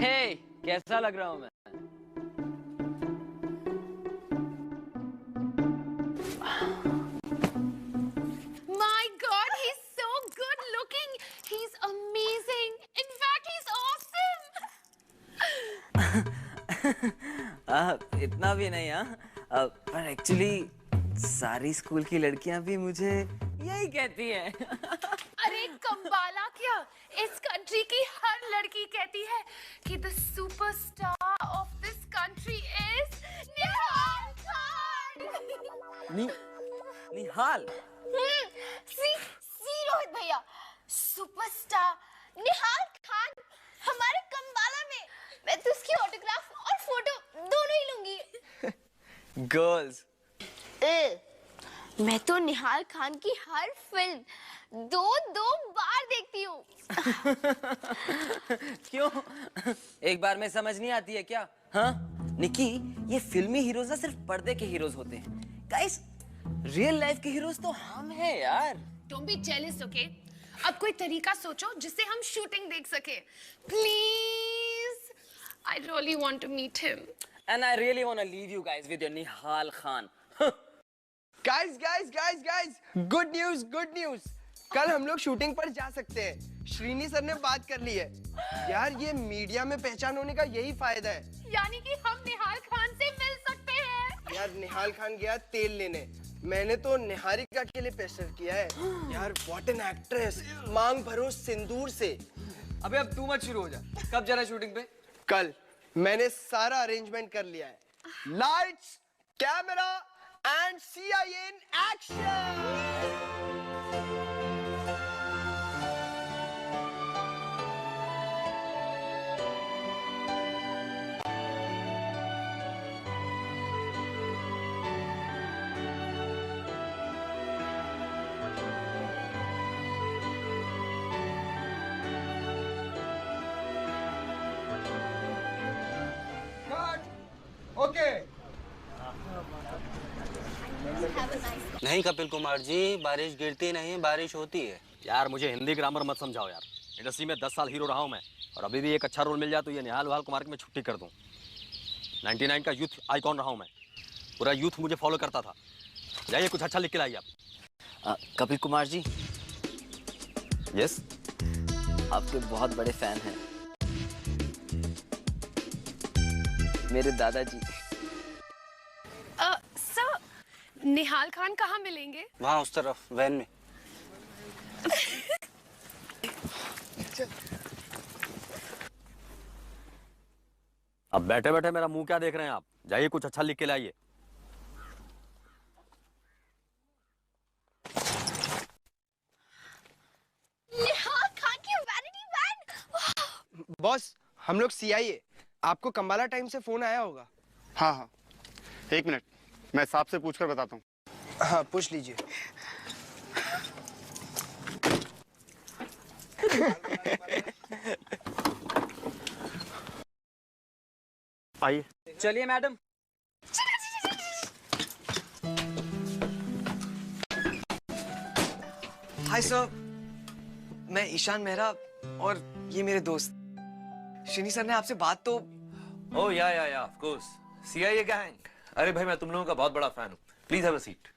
हे, कैसा लग रहा हूँ मैं? My God, he's so good looking. He's amazing. In fact, he's awesome. इतना भी नहीं हाँ, पर एक्चुअली सारी स्कूल की लड़कियां भी मुझे यही कहती हैं। अरे कम्बाला क्या, इस कंट्री की हर लड़की कहती है कि the superstar of this country is निहाल खान। निहाल? सी रोहित भैया, सुपरस्टार निहाल खान हमारे कम्बाला में। मैं तो उसकी ऑटोग्राफ और फोटो दोनों ही लूंगी। गर्ल्स, मैं तो निहाल खान की हर फिल्म दो बार देखती हूँ। क्यों? एक बार में समझ नहीं आती है क्या? हाँ निकी, ये फिल्मी हीरोज ना सिर्फ पर्दे के हीरोज होते हैं। गाइस, रियल लाइफ के हीरोज तो हम हैं यार। Don't be jealous, okay? अब कोई तरीका सोचो जिससे हम शूटिंग देख सके। Please, I really want to meet him. And I really want to leave you guys with your Nihal Khan. Guys, good news. कल हम लोग शूटिंग पर जा सकते हैं। श्रीनी सर ने बात कर ली है। यार ये मीडिया में पहचान होने का यही फायदा है। यानी कि हम निहाल खान से मिल सकते हैं। यार निहाल खान गया तेल लेने, मैंने तो निहारिका के लिए प्रेशर किया है। यार व्हाट एन एक्ट्रेस, मांग भरो सिंदूर से। अबे अब तू मत शुरू हो जा। कब जाना है शूटिंग पे? कल मैंने सारा अरेंजमेंट कर लिया है। Lights, camera and CIA in action. Okay. नहीं कपिल कुमार जी, बारिश गिरती नहीं, बारिश होती है। यार मुझे हिंदी ग्रामर मत समझाओ यार। इंडस्ट्री में 10 साल हीरो रहा हूँ मैं, और अभी भी एक अच्छा रोल मिल जाए तो ये निहाल कुमार की मैं छुट्टी कर दूँ। 99 का यूथ आइकॉन रहा हूँ मैं, पूरा यूथ मुझे फॉलो करता था। जाइए कुछ अच्छा लिख के लाइए आप। कपिल कुमार जी। यस? आपके बहुत बड़े फैन हैं मेरे दादाजी। सर, निहाल खान कहाँ मिलेंगे? वहाँ उस तरफ वैन में। अब बैठे बैठे मेरा मुंह क्या देख रहे हैं आप? जाइए कुछ अच्छा लिख के लाइए। निहाल खान की वैनिटी वैन। बॉस, हम लोग CIA, आपको कंबाला टाइम से फोन आया होगा। हाँ, एक मिनट, मैं साहब से पूछकर बताता हूँ। हाँ, पूछ लीजिए। आइए। चलिए मैडम। हाय सर, मैं ईशान मेहरा और ये मेरे दोस्त। श्रीनी सर ने आपसे बात तो। ओह या ऑफ कोर्स, CIA गैंग। अरे भाई मैं तुम लोगों का बहुत बड़ा फैन हूँ। Please have a seat.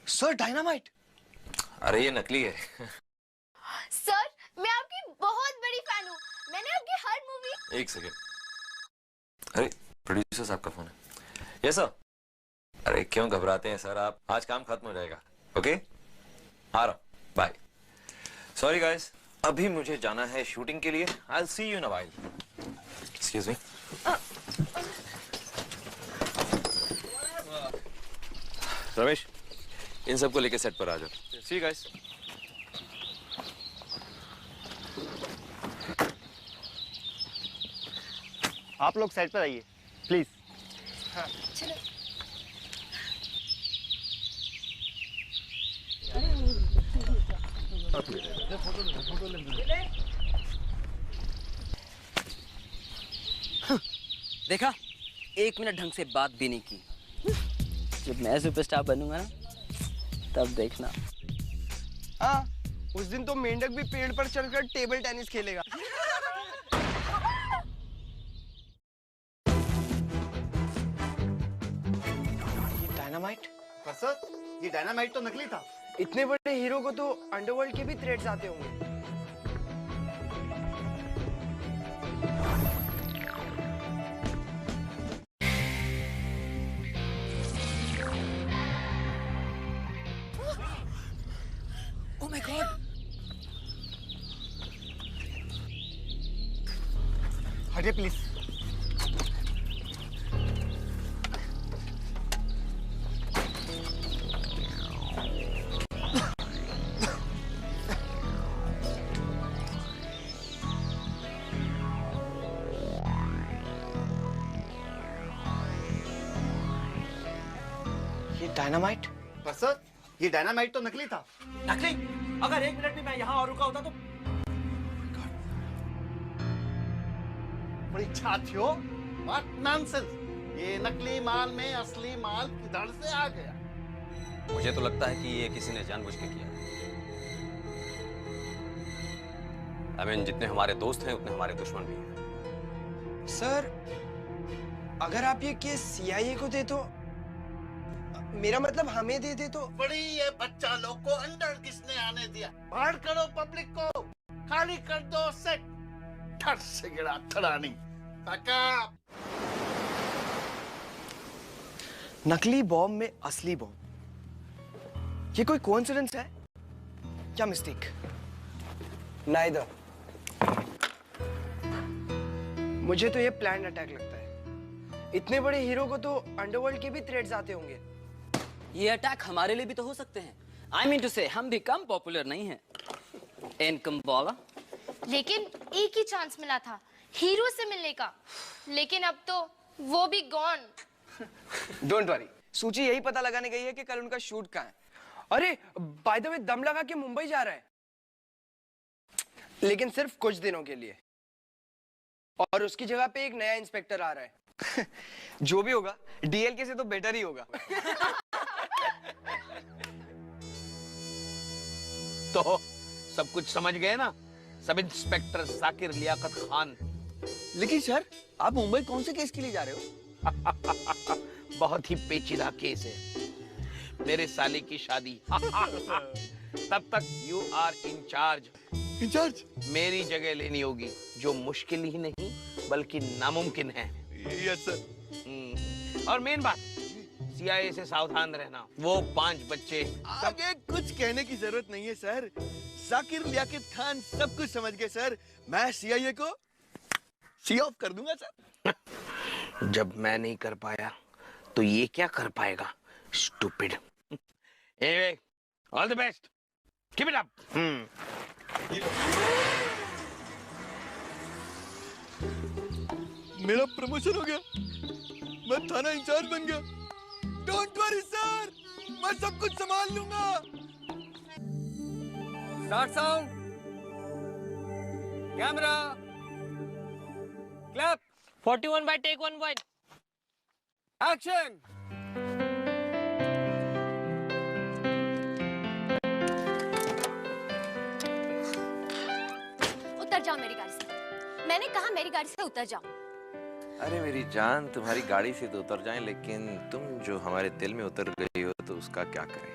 Sir dynamite. अरे ये नकली है। सर, मैं आपकी बहुत बड़ी फैन हूँ। मैंने आपकी हर मूवी। एक सेकेंड। अरे प्रोड्यूसर साहब का फोन है। Yes sir. अरे क्यों घबराते हैं सर आप? आज काम खत्म हो जाएगा। ओके, आ रहा हूँ, बाय। सॉरी गाइस, अभी मुझे जाना है शूटिंग के लिए। I will see you in a while. Excuse me. Ramesh, इन सबको लेके सेट पर आ जाओ। See you guys. आप लोग साइड पर आइए प्लीज। हाँ। चलो। देखा, 1 मिनट ढंग से बात भी नहीं की। जब मैं सुपरस्टार बनूंगा ना, तब देखना। हाँ, उस दिन तो मेंढक भी पेड़ पर चढ़कर टेबल टेनिस खेलेगा। पर सर ये डायनामाइट तो नकली था। इतने बड़े हीरो को तो अंडरवर्ल्ड के भी थ्रेट्स आते होंगे। Oh my God! हटिए प्लीज। ये डायनामाइट? पर सर ये डायनामाइट तो नकली था। नकली? अगर 1 मिनट भी मैं यहाँ और रुका होता तो बड़ी छाती हो। What nonsense! ये नकली माल में असली माल किधर से आ गया? मुझे तो लगता है कि ये किसी ने जानबूझ के किया। I mean, जितने हमारे दोस्त हैं उतने हमारे दुश्मन भी हैं। सर, अगर आप ये केस CIA को दे तो, मेरा मतलब हमें दे दे तो। बड़ी ये बच्चा लोग को अंदर किसने आने दिया? बाहर करो पब्लिक को, खाली कर दो सेट। ठट से गिरा थड़ानी। नकली बॉम्ब में असली बॉम्ब, ये कोई कोइंसिडेंस है क्या मिस्टेक? नाइदर। मुझे तो ये प्लान अटैक लगता है। इतने बड़े हीरो को तो अंडरवर्ल्ड के भी थ्रेट्स आते होंगे। ये अटैक हमारे लिए भी तो हो सकते हैं। I mean to say, हम भी कम पॉपुलर नहीं हैं। इनकम वाला। लेकिन एक ही चांस मिला था हीरो से मिलने का, लेकिन अब तो वो भी गॉन। डोंट वरी, सूची यही पता लगाने गई है कि कल उनका शूट कहाँ है। अरे बाय द वे, दम लगा के मुंबई जा रहा है, लेकिन सिर्फ कुछ दिनों के लिए, और उसकी जगह पे एक नया इंस्पेक्टर आ रहा है। जो भी होगा डीएलके से तो बेटर ही होगा। तो सब कुछ समझ गए ना? Sub inspector Zakir Liaquat Khan. लेकिन सर, आप मुंबई कौन से केस के लिए जा रहे हो? बहुत ही पेचीदा केस है, मेरे साले की शादी। तब तक यू आर इंचार्ज। इंचार्ज? मेरी जगह लेनी होगी, जो मुश्किल ही नहीं बल्कि नामुमकिन है। Yes sir. और मेन बात, CIA से सावधान रहना। वो 5 बच्चे। आगे कुछ कहने की जरूरत नहीं है सर। जाकिर लियाकत खान सब कुछ समझ गए सर। मैं CIA को सी ऑफ कर दूंगा सर। जब मैं नहीं कर पाया तो ये क्या कर पाएगा? Stupid. Anyway, all the best, keep it up. मेरा प्रमोशन हो गया, मैं थाना इंचार्ज बन गया। डोंट वरी सर, मैं सब कुछ संभाल लूंगा। Start sound, camera, clap, 41 by take 1 by action. उतर जाओ मेरी गाड़ी से। मैंने कहा मेरी गाड़ी से उतर जाओ। अरे मेरी जान, तुम्हारी गाड़ी से तो उतर जाएं, लेकिन तुम जो हमारे दिल में उतर गई हो तो उसका क्या करें?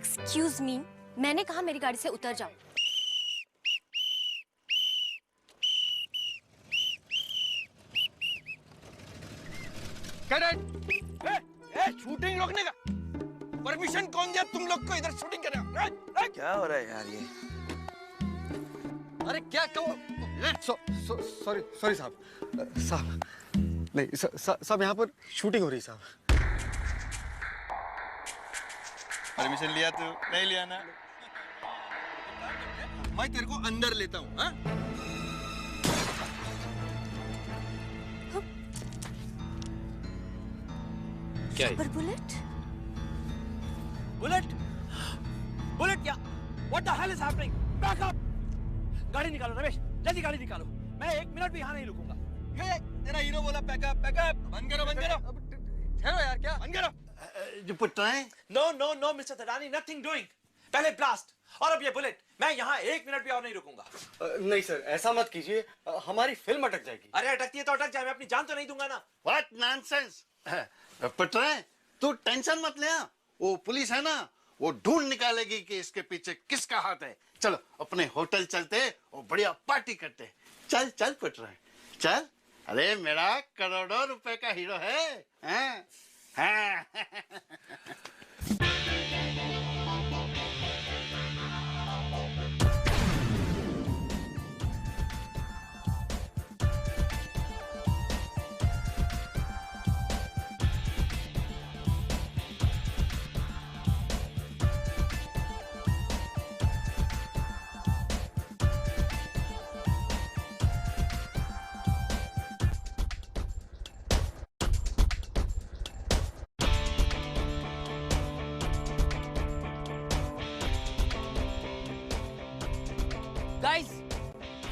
Excuse me, मैंने कहा मेरी गाड़ी से उतर जाओ। शूटिंग रोकने का परमिशन कौन दिया तुम लोग को इधर शूटिंग कर रहे हो? क्या हो रहा है यार ये? अरे क्या सॉरी सॉरी साहब। साहब नहीं, साहब यहाँ पर शूटिंग हो रही साहब। परमिशन लिया तू? नहीं लिया ना? मैं तेरे को अंदर लेता हूँ। हाँ? क्या है? Super bullet? बुलेट? बुलेट क्या? What the hell is happening? Back up! गाड़ी निकालो रमेश, जल्दी गाड़ी निकालो। मैं 1 मिनट भी यहाँ नहीं रुकूंगा। हे, तेरा हीरो बोला पैकअप पैकअप। बंद करो बंद करो। ठहरो यार, क्या? बंद करो। जो पुट्टा है? No mister Thadani, nothing doing. पहले ब्लास्ट और अब ये बुलेट। मैं यहाँ 1 मिनट भी और नहीं रुकूंगा। नहीं सर, ऐसा मत कीजिए, हमारी फिल्म अटक जाएगी। अरे अटकती है तो अटक जाए, मैं अपनी जान तो नहीं दूंगा ना। What nonsense! पुत्र, तू टेंशन मत ले। वो पुलिस है ना, वो ढूंढ निकालेगी कि इसके पीछे किसका हाथ है। चलो अपने होटल चलते और बढ़िया पार्टी करते। चल चल पुट रहे चल। अरे मेरा करोड़ों रुपए का हीरो है, हैं? हाँ।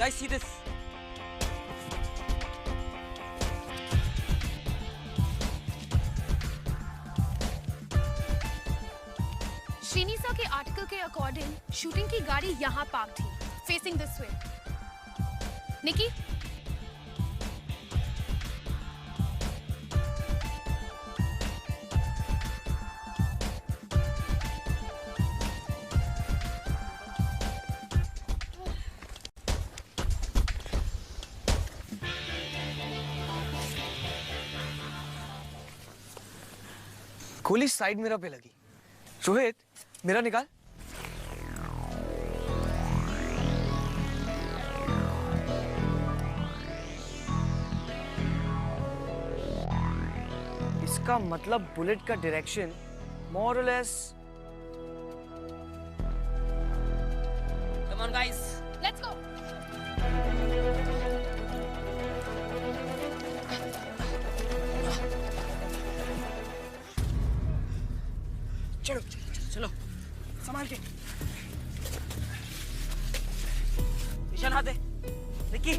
Guys, see this. श्रीनिसा के आर्टिकल के अकॉर्डिंग शूटिंग की गाड़ी यहाँ पार्क थी, फेसिंग दिस वे। निकी, गोली साइड मिरर पे लगी। रोहित, मिरर निकाल। इसका मतलब बुलेट का डायरेक्शन मोर और less. Come on guys, let's go. चलो चलो संभाल के। ईशान हाथ दे। निकी,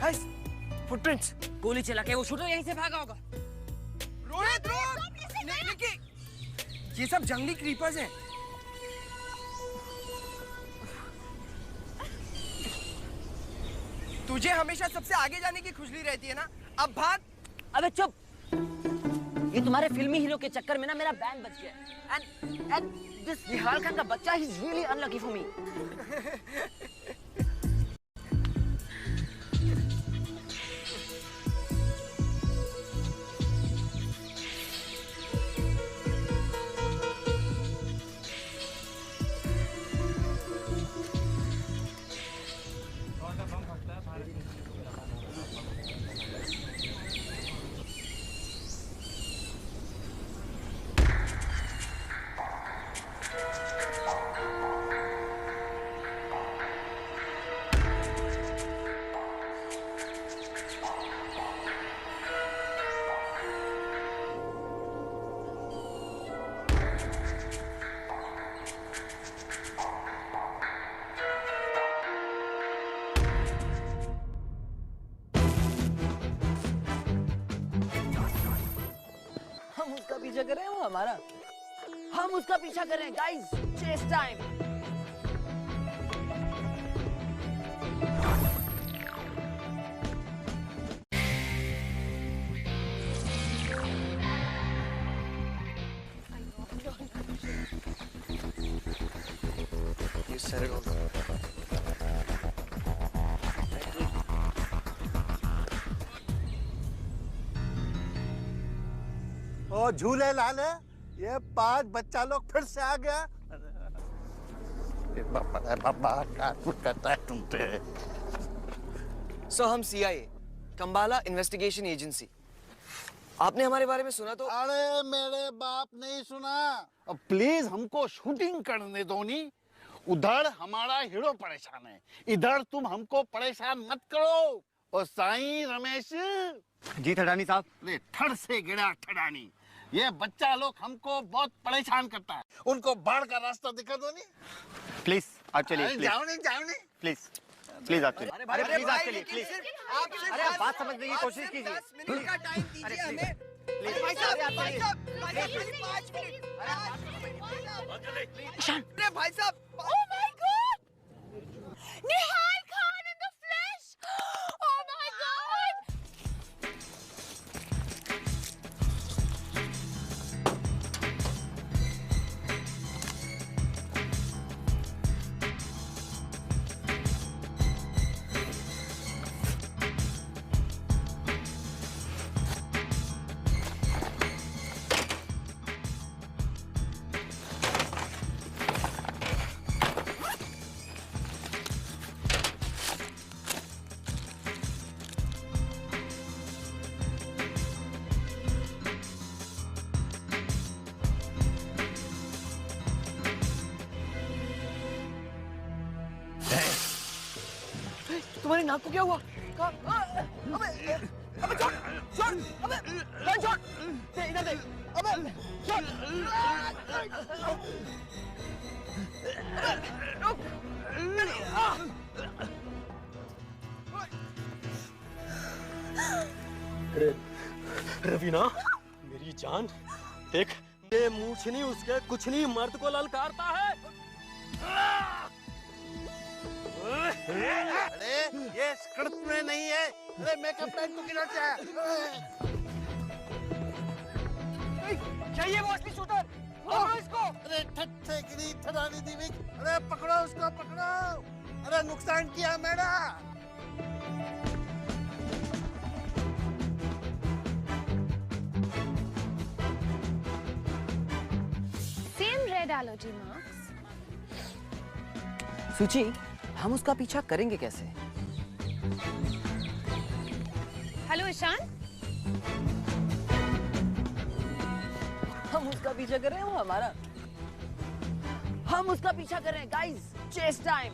गाइस, फुटप्रिंट्स। गोली चला के वो शूटर यहीं से भागा होगा। रोहित, निकी, ये सब जंगली क्रीपर्स हैं। तुझे हमेशा सबसे आगे जाने की खुजली रहती है ना, अब भाग। अबे चुप। ये तुम्हारे फिल्मी हीरो के चक्कर में ना मेरा बैंड बच गया। एंड दिस निहाल खान का बच्चा he is really unlucky for me. हम उसका पीछा कर रहे हैं, वो हमारा। हम उसका पीछा कर रहे हैं guys. Chase time. You said it all. ओ झूले लाल, ये 5 बच्चा लोग फिर से आ गया। बाबा क्या कुछ कहता है तुमसे। सो हम CIA, कंबाला इन्वेस्टिगेशन एजेंसी। आपने हमारे बारे में सुना तो? अरे मेरे बाप नहीं सुना। अब प्लीज हमको शूटिंग करने दो नी। उधर हमारा हीरो परेशान है, इधर तुम हमको परेशान मत करो। और साईं रमेश जी ठडानी साहब। ले ठड़ से गिरा ठडानी। ये बच्चा लोग हमको बहुत परेशान करता है, उनको बाढ़ का रास्ता दिखा दो नी। प्लीज आप चलिए। जाओ नहीं प्लीज प्लीज आप चलिए। अरे प्लीज आप चलिए प्लीज। अरे आप बात समझने की कोशिश कीजिए। 10 मिनट का टाइम दीजिए हमें। प्लीज। ईशान, भाई साहब। Oh my God! निहाल तुम्हारे नाक को क्या हुआ? अबे अबे छोड़ छोड़, अबे गन छोड़, दे इधर दे, अबे छोड़, रुक, रवीना, मेरी जान, देख ये मूछनी उसके कुछ नहीं मर्द को ललकारता है। अरे ये स्क्रिप्ट में नहीं है। अरे मेकअप मैन को गिरा क्या? चाहिए वो असली शूटर, पकड़ो इसको। अरे ठट्ठे गिरी ठडानी दीविक, अरे पकड़ो उसको, पकड़ो। अरे नुकसान किया मेरा। Same red allergy marks. सुची, हम उसका पीछा करेंगे कैसे? हेलो ईशान, हम उसका पीछा कर रहे हैं, वो हमारा। हम उसका पीछा कर रहे हैं, guys, chase time.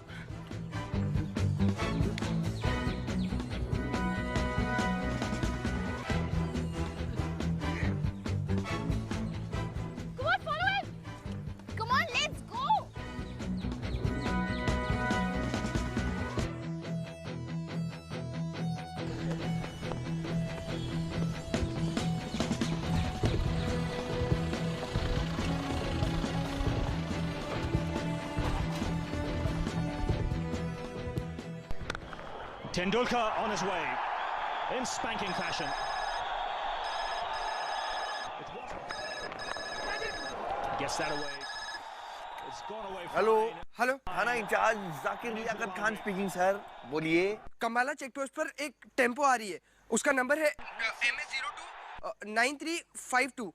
come on, follow him. Come on, let's go. Tendulkar on his way in spanking fashion. Gets that away. It's gone away. Hello hello, थाना incharge Zakir Liaquat Khan speaking sir, बोलिए। कम्बाला चेक पोस्ट पर एक tempo आ रही है, उसका number है MH029352।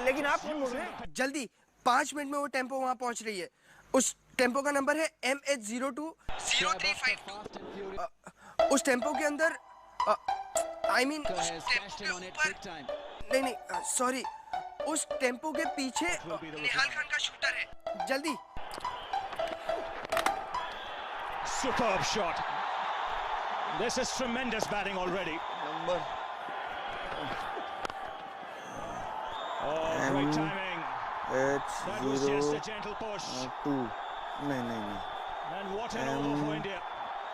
लेकिन आप कौन बोल रहे हैं? जल्दी 5 मिनट में वो टेम्पो वहाँ पहुँच रही है। उस टेम्पो का नंबर है MH020352। उस टेम्पो के अंदर नहीं, सॉरी, उस टेम्पो के पीछे निहाल खान का शूटर है। जल्दी। Superb shot. This is tremendous batting already. Number Great timing. That was just a gentle push. H02 नहीं And what an over for India.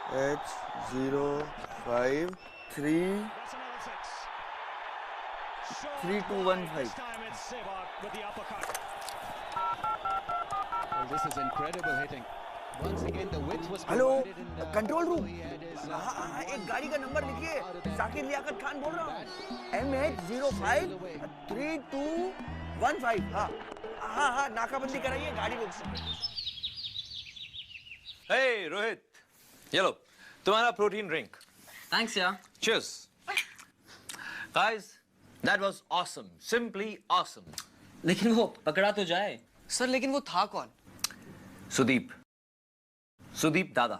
H053 That's another six. 3215। This time it's Sehwag with the uppercut. Well, this is incredible hitting. Once again, the width was hello, provided in control room. he had his, हाँ, एक गाड़ी का number लिखिए। जाकिर लियाकत खान बोल रहा हूँ। MH053215। हाँ, नाकाबंदी कराइए, गाड़ी रोक। Hey, Rohit. ये लो, तुम्हारा प्रोटीन ड्रिंक। थैंक्स यार। Cheers. Guys, that was awesome. Simply awesome. लेकिन वो पकड़ा तो जाए। सर, लेकिन वो था कौन? सुदीप दादा,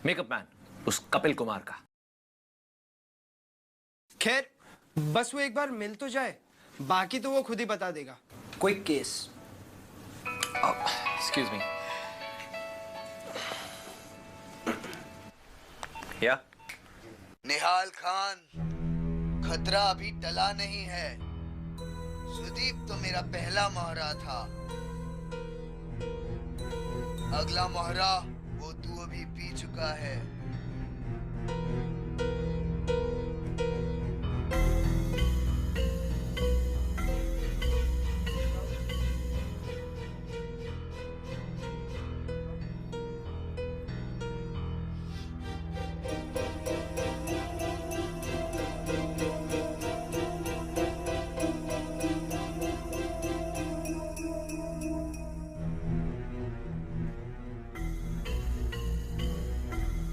मेकअप मैन, उस कपिल कुमार का। खैर, बस वो एक बार मिल तो जाए, बाकी तो वो खुद ही बता देगा। Quick case. Excuse me. Yeah? निहाल खान, खतरा अभी टला नहीं है। सुदीप तो मेरा पहला मोहरा था, अगला मोहरा वो तू अभी पी चुका है।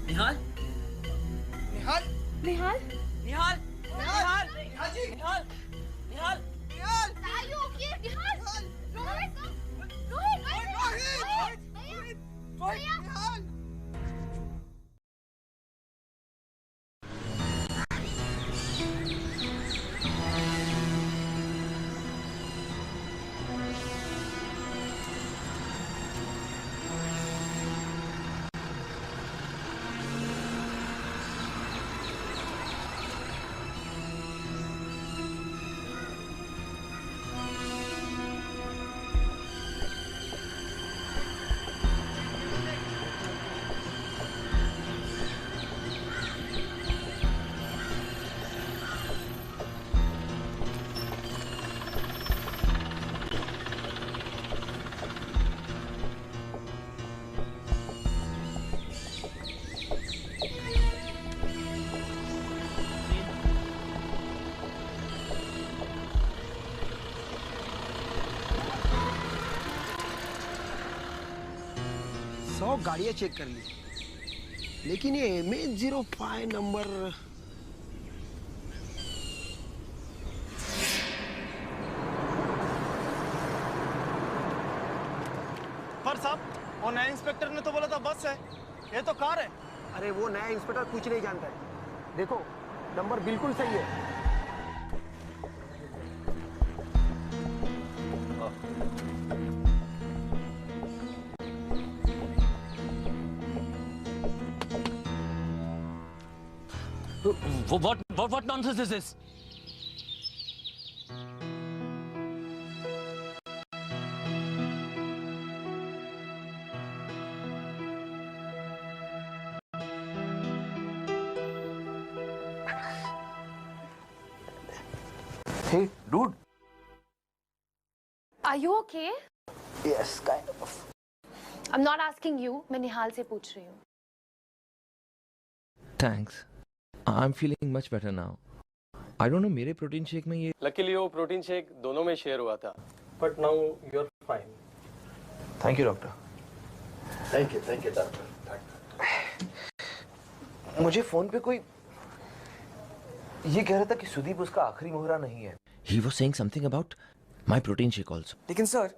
निहाल, 100 गाड़ियां चेक कर ली, लेकिन ये MH05 नंबर पर साहब, वो नया इंस्पेक्टर ने तो बोला था बस है, ये तो कार है। अरे वो नया इंस्पेक्टर कुछ नहीं जानता है। देखो नंबर बिल्कुल सही है। What nonsense is this? Hey, dude. Are you okay? Yes, kind of. I'm not asking you. मैं निहाल से पूछ रही हूँ. Thanks. I'm feeling much better now. I don't know मेरे प्रोटीन शेक में ये लकीली वो प्रोटीन शेक दोनों में शेयर हुआ था, but now you are fine. Thank you doctor. Thank you doctor. मुझे फोन पे कोई ये कह रहा था कि सुदीप उसका आखिरी मोहरा नहीं है। He was saying something about my protein shake also. लेकिन सर,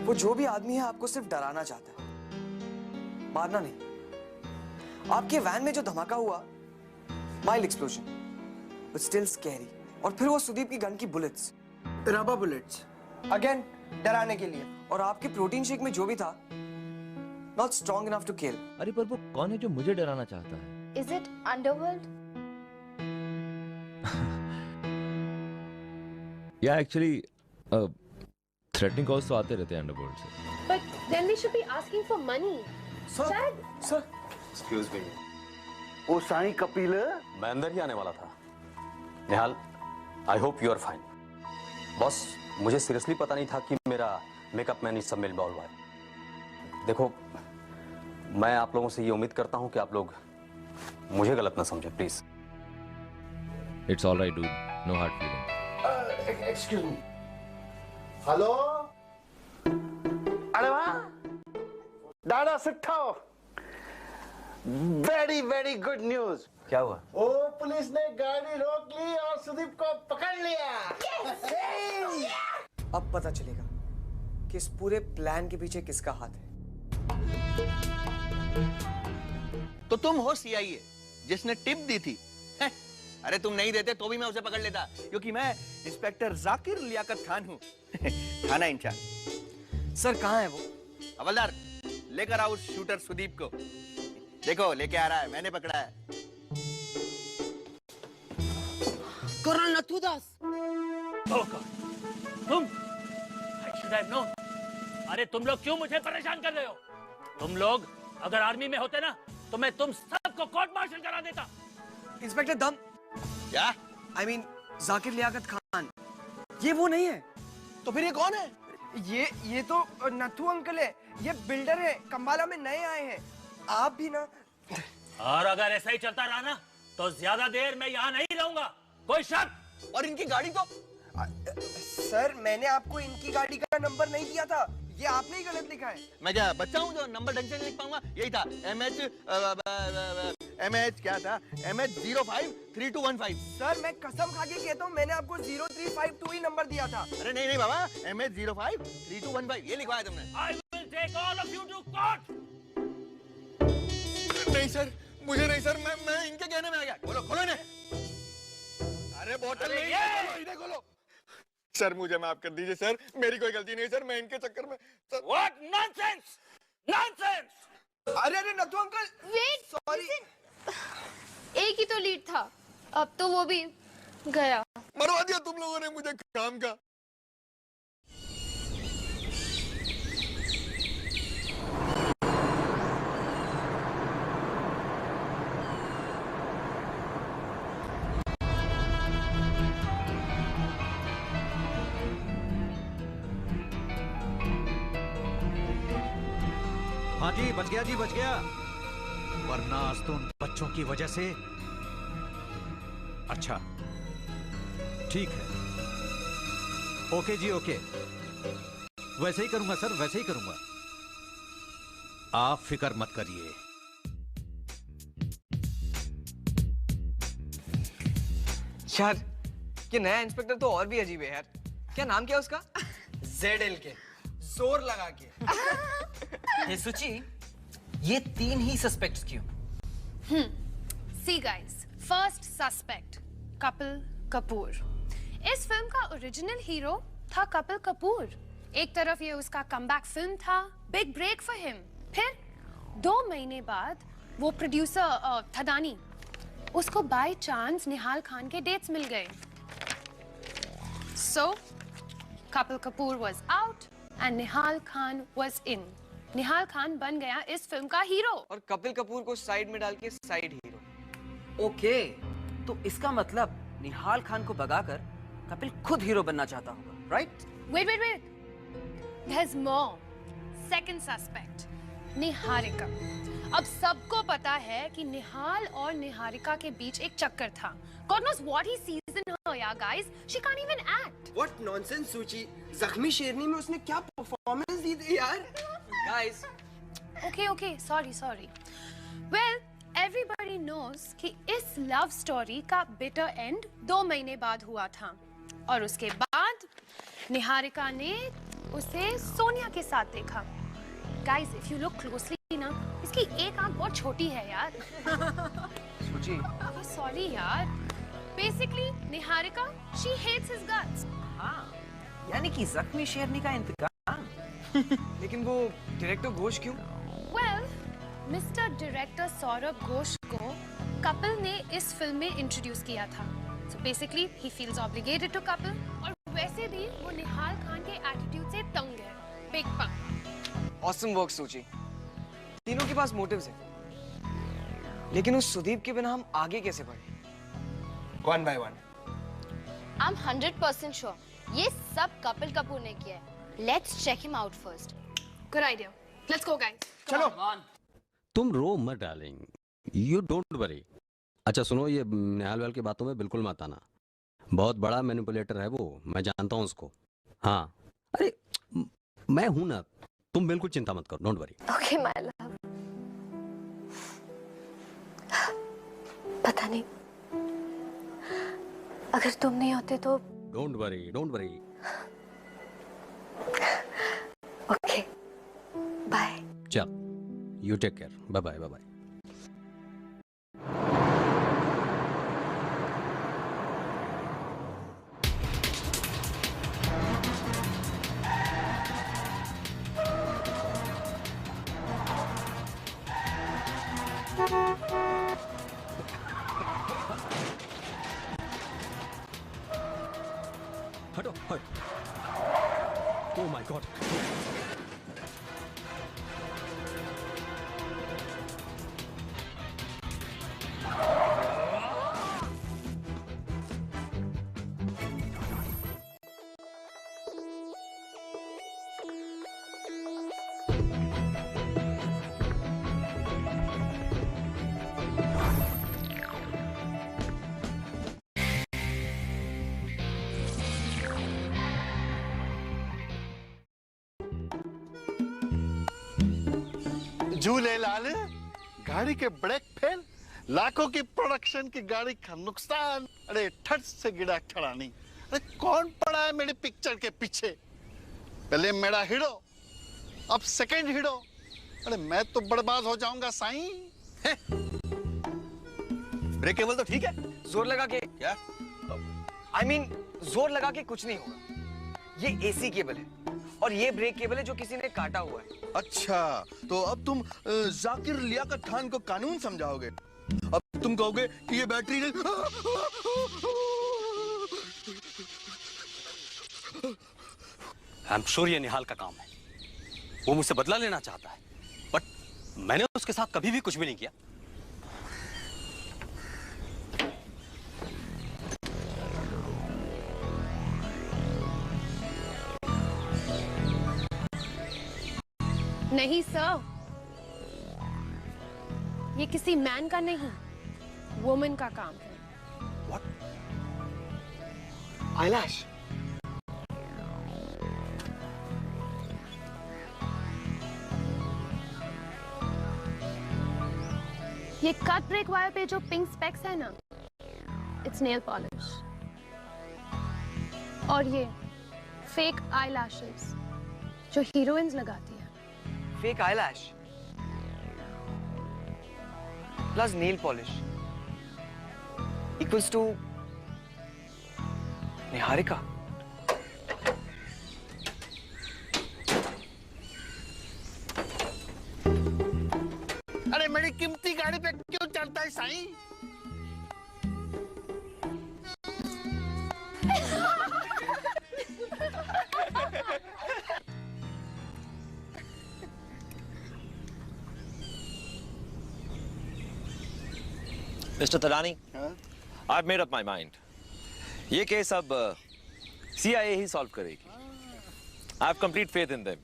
वो जो भी आदमी है आपको सिर्फ डराना चाहता है, मारना नहीं। आपके वैन में जो धमाका हुआ, mild explosion, but still scary. और फिर वो सुदीप की गन की बुलेट्स, रबर बुलेट्स, अगेन डराने के लिए। और आपके प्रोटीन शेक में जो भी था, not strong enough to kill. अरे पर वो कौन है जो मुझे डराना चाहता है? Is it underworld? Yeah, actually, threatening calls तो आते रहते हैं अंडरवर्ल्ड से। But then we should be asking for money. Sir, excuse me, oh Sai Kapil, मैं अंदर ही आने वाला था। Nihal, I hope you are fine. Boss, मुझे सीरियसली पता नहीं था कि मेरा मेकअप मैन इस सब में इन्वॉल्व है। देखो, मैं आप लोगों से ये उम्मीद करता हूँ कि आप लोग मुझे गलत ना समझे, please. It's all right, dude. No hard feelings. Excuse me. Hello, अरे वाह, दादा सुट्ठा, वेरी गुड न्यूज। क्या हुआ? ओ पुलिस ने गाड़ी रोक ली और सुदीप को पकड़ लिया। अब पता चलेगा कि इस पूरे प्लान के पीछे किसका हाथ है। तो तुम हो CIA जिसने टिप दी थी? अरे तुम नहीं देते तो भी मैं उसे पकड़ लेता, क्योंकि मैं इंस्पेक्टर जाकिर लियाकत खान हूँ। थाना इंचार्ज। सर कहाँ है वो? हवलदार, लेकर आओ उस शूटर सुदीप को। देखो लेके आ रहा है, मैंने पकड़ा है। कर्नल नथुदास। Oh God, तुम? I should have known. अरे तुम लोग क्यों मुझे परेशान कर रहे हो? तुम लोग अगर आर्मी में होते ना, तो मैं तुम सबको कोर्ट मार्शल करा देता। इंस्पेक्टर दम। क्या? I mean, जाकिर लियाकत खान, ये वो नहीं है। तो फिर ये कौन है? ये तो नथु अंकल है। ये बिल्डर है, कंबाला में नए आए हैं। आप भी ना। और अगर ऐसा ही चलता रहा ना, तो ज्यादा देर मैं यहाँ नहीं रहूंगा। कोई शक? और इनकी गाड़ी तो सर, मैंने आपको इनकी गाड़ी का नंबर नहीं दिया था, ये आपने ही गलत लिखा है। मैं क्या बच्चा हूँ जो नंबर ढंग से नहीं लिख पाऊंगा? यही था, MH क्या था? MH053215। सर मैं कसम खा के कहता हूँ, मैंने आपको 0352 ही नंबर दिया था। अरे नहीं बाबा, MH053215 ये लिखवाया तुमने। I will take all of you to court. नहीं सर, मुझे नहीं सर, मैं इनके कहने में आ गया। खोलो इन्हें। अरे बोतल नहीं, इन्हें खोलो। सर मुझे माफ कर दीजिए सर, मेरी कोई गलती नहीं सर, मैं इनके चक्कर में सर। What nonsense! Nonsense! अरे नथु अंकल, Wait, सॉरी। एक ही तो लीड था, अब तो वो भी गया। मरवा दिया तुम लोगों ने मुझे काम का। हाँ जी, बच गया जी, बच गया। वरना आज तो उन बच्चों की वजह से। अच्छा, ठीक है। ओके जी, ओके। वैसे ही करूंगा सर, वैसे ही करूंगा। आप फिक्र मत करिए। यार ये नया इंस्पेक्टर तो और भी अजीब है यार। क्या नाम क्या है उसका? ZL के जोर लगा के। हे सुची, ये 3 ही सस्पेक्ट्स क्यों? See guys, first suspect, Kapil Kapoor. इस फिल्म का ओरिजिनल हीरो था कपिल कपूर। एक तरफ ये उसका कमबैक फिल्म था, बिग ब्रेक फॉर हिम। फिर 2 महीने बाद वो प्रोड्यूसर थदानी, उसको बाय चांस निहाल खान के डेट्स मिल गए। So, Kapil Kapoor was out and Nihal Khan was in. निहाल खान बन गया इस फिल्म का हीरो और कपिल कपूर को साइड में डाल के साइड हीरो। ओके, तो इसका मतलब निहाल खान को भगाकर कपिल खुद हीरो बनना चाहता होगा, right? Wait. There's more. Second suspect, Niharika. अब सबको पता है कि निहाल और निहारिका के बीच एक चक्कर था। God knows what he sees in her, yeah, guys. She can't even act. What nonsense, सूची। जख्मी शेरनी में उसने क्या परफॉर्मेंस दी थी यार। Guys. Okay. Sorry. Well, everybody knows कि इस love story का bitter end 2 महीने बाद हुआ था। और उसके बाद निहारिका ने उसे सोनिया के साथ देखा। Guys, if you look closely ना, इसकी एक आंख बहुत छोटी है यार। सूची। Sorry यार। Basically, Niharika, she hates his guts. हाँ, यानी कि जख्मी शेरनी का इंतकाम। लेकिन वो डायरेक्टर घोष क्यों? Well, Mr. Director Saurabh Ghosh को कपिल ने इस फिल्म में इंट्रोड्यूस किया था। So basically, he feels obligated to Kapil और वैसे भी वो निहाल खान के एटीट्यूड से तंग है। Big punk. Awesome work, सूची। तीनों के पास मोटिव्स हैं। लेकिन उस सुदीप के बिना हम आगे कैसे बढ़े? 1 by 1. I'm 100% sure. ये सब कपिल कपूर ने किया है। Let's check him out first. Good idea. Let's go, guys. चलो। तुम रो मत डार्लिंग, यू डोंट वरी। अच्छा सुनो, ये निहाल वाल की बातों में बिल्कुल मत आना। बहुत बड़ा मैनिपुलेटर है वो, मैं जानता हूँ उसको। हाँ, अरे मैं हूं ना, तुम बिल्कुल चिंता मत करो, don't worry. Okay, my love. पता नहीं, अगर तुम नहीं होते तो। Don't worry. Okay. Bye. चल, you take care, bye bye. हटो। Oh my god. Jhule Lal, गाड़ी के ब्रेक फेल, लाखों की प्रोडक्शन की गाड़ी का नुकसान। अरे ठट से गिरा खड़ा नहीं। अरे कौन पड़ा है मेरी पिक्चर के पीछे? पहले मेरा हीरो, अब सेकंड हीरो। अरे मैं तो बर्बाद हो जाऊंगा साईं। ब्रेक केबल तो ठीक है, जोर लगा के। क्या? I mean, जोर लगा के कुछ नहीं होगा। ये एसी केबल है और ये ब्रेक केबल है जो किसी ने काटा हुआ है। अच्छा, तो अब तुम जाकिर लियाकत खान को कानून समझाओगे। अब तुम कहोगे कि ये बैटरी आई एम श्योर ये निहाल का काम है। वो मुझसे बदला लेना चाहता है, बट मैंने उसके साथ कभी भी कुछ भी नहीं किया। नहीं सर, ये किसी मैन का नहीं, वुमन का काम है। आइलैश, ये कट ब्रेक वायर पे जो पिंक स्पेक्स है ना, इट्स नेल पॉलिश। और ये फेक आईलैशेस जो हीरोइंस लगाती हैं। Fake eyelash plus nail polish equals to Niharika. अरे मेरी कीमती गाड़ी पे क्यों चढ़ता है Sai? Mister Talani, I've made up my mind. ये केस अब CIA ही सॉल्व करेगी। I have complete faith in them.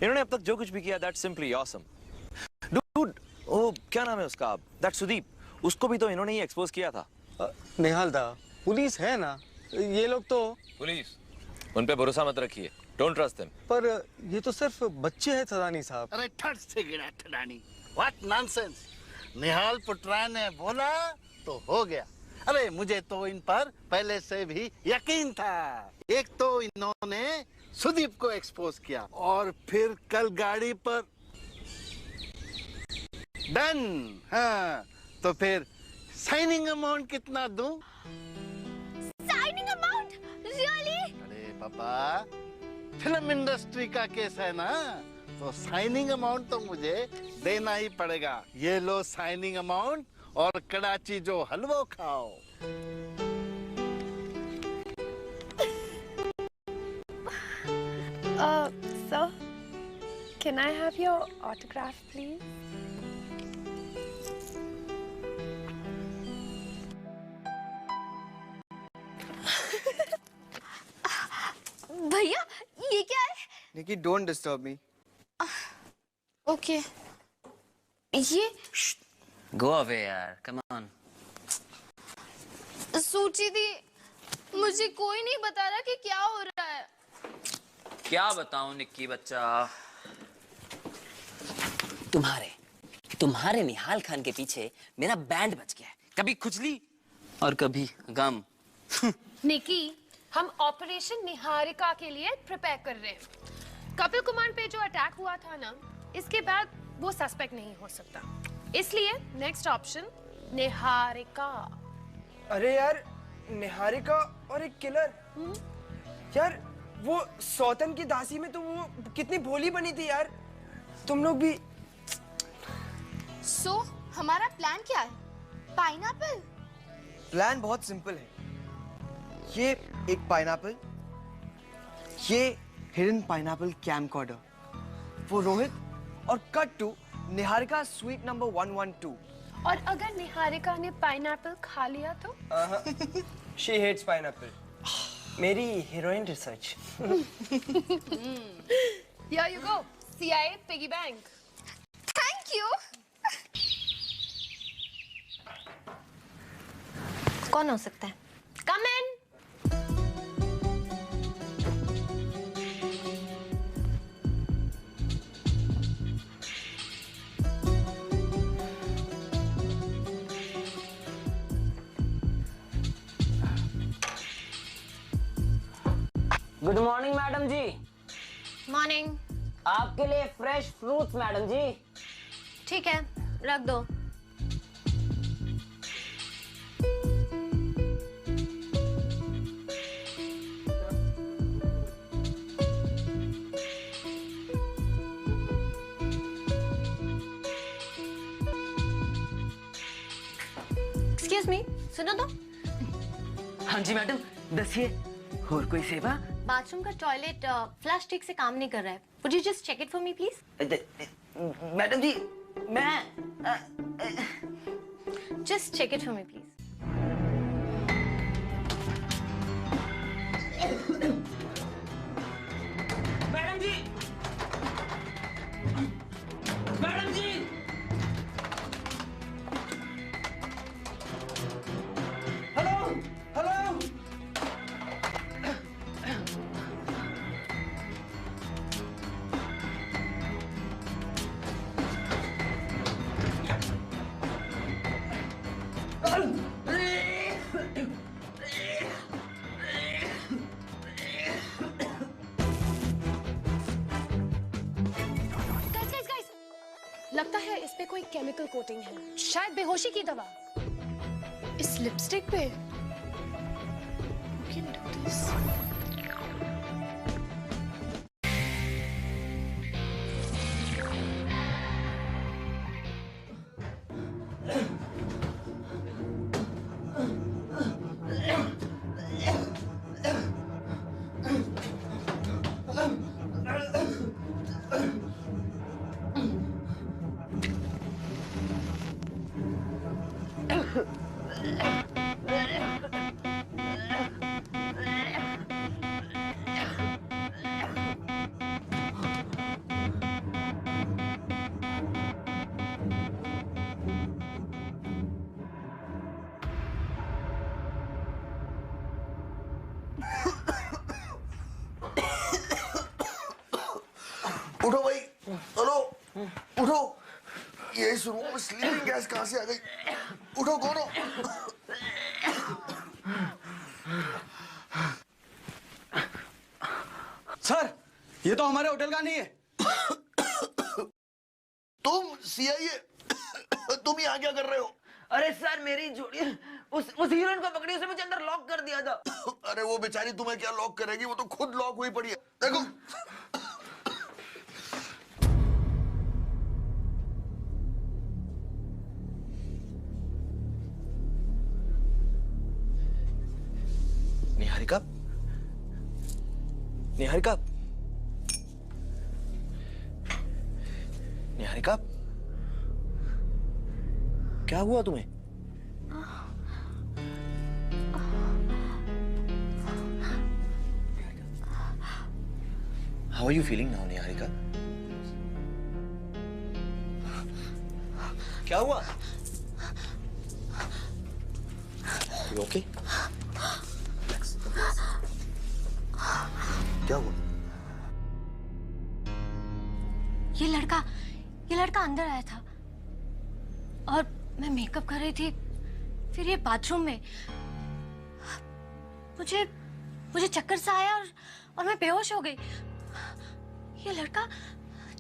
इन्होंने अब तक जो कुछ भी किया, that's simply awesome. Dude, ओ क्या नाम है उसका? That सुदीप, उसको भी तो इन्होंने ही एक्सपोज किया था। निहाल दा, पुलिस है ना, ये लोग तो। पुलिस, उन पे भरोसा मत रखिए। Don't trust them. पर ये तो सिर्फ बच्चे हैं थदानी साहब। अरे ठट से गिरा ठडानी। What nonsense? निहाल पुटरा ने बोला तो हो गया। अरे मुझे तो इन पर पहले से भी यकीन था। एक तो इन्होंने सुदीप को एक्सपोज किया और फिर कल गाड़ी पर डन। हाँ, तो फिर साइनिंग अमाउंट कितना दूं? Signing amount? रियली? अरे पापा, फिल्म इंडस्ट्री का केस है ना, तो साइनिंग अमाउंट तो मुझे देना ही पड़ेगा। ये लो साइनिंग अमाउंट और कड़ाची जो हलवा खाओ। Sir, can I have your autograph, please? भैया, ये क्या है? निकी, don't disturb me. ओके। ये Go away यार, come on. सूची दी, मुझे कोई नहीं बता रहा कि क्या हो रहा है। क्या बताऊं निक्की बच्चा, तुम्हारे निहाल खान के पीछे मेरा बैंड बच गया है। कभी खुजली और कभी गम। निकी, हम ऑपरेशन निहारिका के लिए प्रिपेयर कर रहे हैं। कपिल कुमार पे जो अटैक हुआ था ना, इसके बाद वो सस्पेक्ट नहीं हो सकता, इसलिए नेक्स्ट ऑप्शन निहारिका। अरे यार, निहारिका और एक किलर। यार वो सौतन की दासी में तो वो कितनी भोली बनी थी यार। तुम लोग भी। सो हमारा प्लान क्या है? पाइनएप्पल? प्लान बहुत सिंपल है। ये एक पाइनएप्पल, ये हिडन पाइनएप्पल कैमकॉर्डर, वो रोहित और cut to Niharika suite number 112। और अगर निहारिका ने पाइनएप्पल खा लिया तो? She hates pineapple. मेरी heroine research. Here you go, CIA piggy bank. Thank you. कौन हो सकता है? Come in. Good morning madam ji. Morning. आपके लिए फ्रेश फ्रूट्स मैडम जी। ठीक है, रख दो। एक्सक्यूज मी, सुनो तो। हाँ जी मैडम, दसिए, और कोई सेवा? बाथरूम का टॉयलेट फ्लश ठीक से काम नहीं कर रहा है। Would you just check it for me, please? Madam जी, मैं Just check it for me, please. Madam जी, मैडम जी, हेलो हेलो। लगता है इस पे कोई केमिकल कोटिंग है, शायद बेहोशी की दवा। इस लिपस्टिक पे We can do this. उठो भाई, चलो उठो। ये इस रूम में स्लीपिंग गैस कहाँ से आ गई? उठो कौन हो? सर, ये तो हमारे होटल का नहीं है। तुम CIA, तुम यहाँ क्या कर रहे हो? अरे सर, मेरी जोड़ी उस हीरोइन को पकड़ी, उसे मुझे अंदर लॉक कर दिया था। अरे वो बेचारी तुम्हें क्या लॉक करेगी, वो तो खुद लॉक हुई पड़ी है। देखो निहारिका, निहारिका, निहारिका, क्या हुआ तुम्हें? How are you feeling now, Niharika? क्या हुआ? You okay? क्या हुआ? ये लड़का अंदर आया था और मैं मेकअप कर रही थी, फिर ये बाथरूम में मुझे चक्कर सा आया और मैं बेहोश हो गई। ये लड़का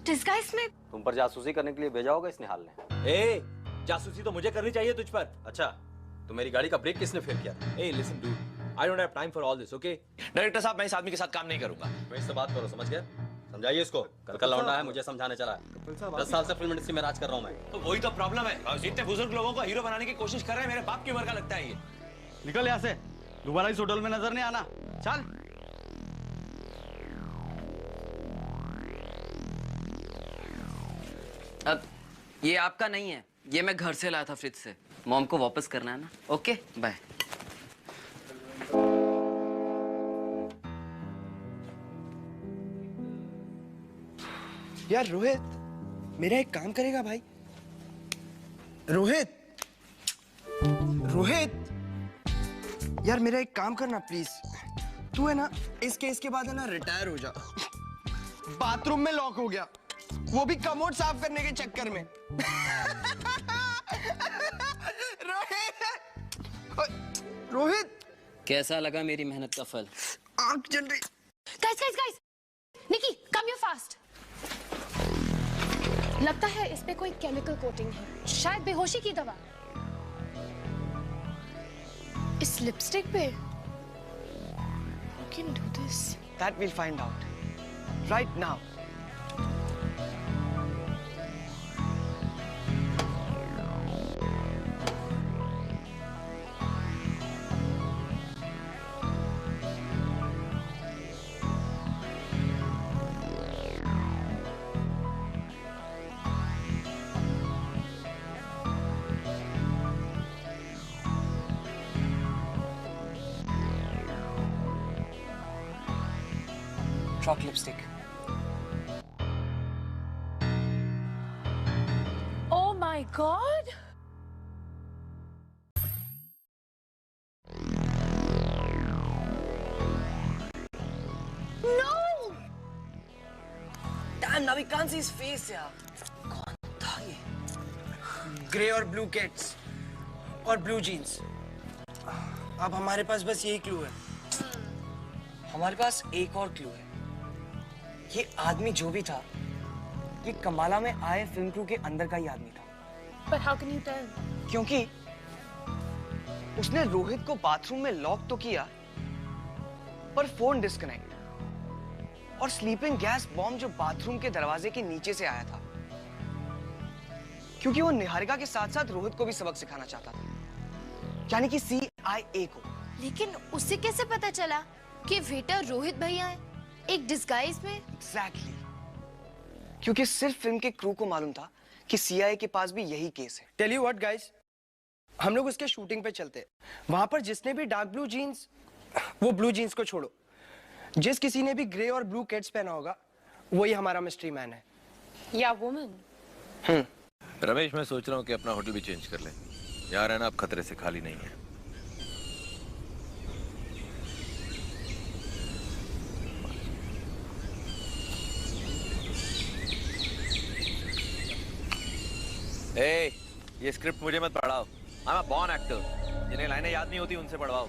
डिस्गाइज में तुम पर जासूसी करने के लिए भेजा होगा इस निहाल ने। ए, जासूसी तो मुझे करनी चाहिए तुझ पर। अच्छा, तो मेरी गाड़ी का ब्रेक किसने फेल किया? ए, listen dude, I don't have time for all this, okay? Director साहब, मैं इस आदमी के साथ काम नहीं करूंगा। तो इससे बात करो, समझ गया? समझाइए इसको। कल लौंडा है, मुझे समझाने चला है। 10 साल से फिल्म इंडस्ट्री में राज कर रहा हूँ मैं। तो वही तो प्रॉब्लम है, इतने बुजुर्ग लोगों को हीरो बनाने की कोशिश कर रहे हैं। मेरे बाप की उम्र का लगता है ये। निकल यहाँ से, दोबारा इस होटल में नजर नहीं आना। चल। अब ये आपका नहीं है, ये मैं घर से लाया था फ्रिज से। मॉम को वापस करना है ना? Okay, bye. यार रोहित, मेरा एक काम करेगा भाई? रोहित, रोहित, यार मेरा एक काम करना प्लीज। तू है ना इस केस के बाद है ना रिटायर हो जा। बाथरूम में लॉक हो गया, वो भी कमोड साफ करने के चक्कर में। रोहित, रोहित, कैसा लगा मेरी मेहनत का फल? आंख जल रही। Guys, Nikki, come here fast. लगता है इस पे कोई केमिकल कोटिंग है, शायद बेहोशी की दवा। इस लिपस्टिक पे We can do this. That we'll find out right now. Chalk lipstick. Oh my God! No! Damn, now we can't see his face, यार। कौन था ये? ग्रे और ब्लू कैट्स और ब्लू जीन्स। अब हमारे पास बस यही क्लू है। हमारे पास एक और क्लू है। ये आदमी जो भी था, ये कमाला में आए फिल्म क्रू के अंदर का ही आदमी था। But how can you tell? क्योंकि उसने रोहित को बाथरूम में लॉक तो किया, पर फोन डिस्कनेक्ट, और स्लीपिंग गैस बॉम्ब जो बाथरूम के दरवाजे के नीचे से आया था, क्योंकि वो निहारिका के साथ साथ रोहित को भी सबक सिखाना चाहता था, यानी कि CIA को। लेकिन उसे कैसे पता चला कि वेटर रोहित भैया है, एक डिस्गाइज में? एग्जैक्टली, क्योंकि सिर्फ फिल्म के क्रू को मालूम था कि CIA के पास भी यही केस है। टेल यू व्हाट गाइस, हम लोग उसके शूटिंग पे चलते हैं। वहां पर जिसने भी डार्क ब्लू जीन्स, वो ब्लू जीन्स को छोड़ो, जिस किसी ने भी ग्रे और ब्लू कैट्स पहना होगा, वही हमारा मिस्ट्री मैन है। या वुमन। रमेश, मैं सोच रहा हूँ कि अपना होटल भी चेंज कर ले। यहाँ रहना अब खतरे से खाली नहीं है। ए, ये स्क्रिप्ट मुझे मत पढ़ाओ। I am a born actor. जिन्हें लाइनें याद नहीं होती उनसे पढ़वाओ।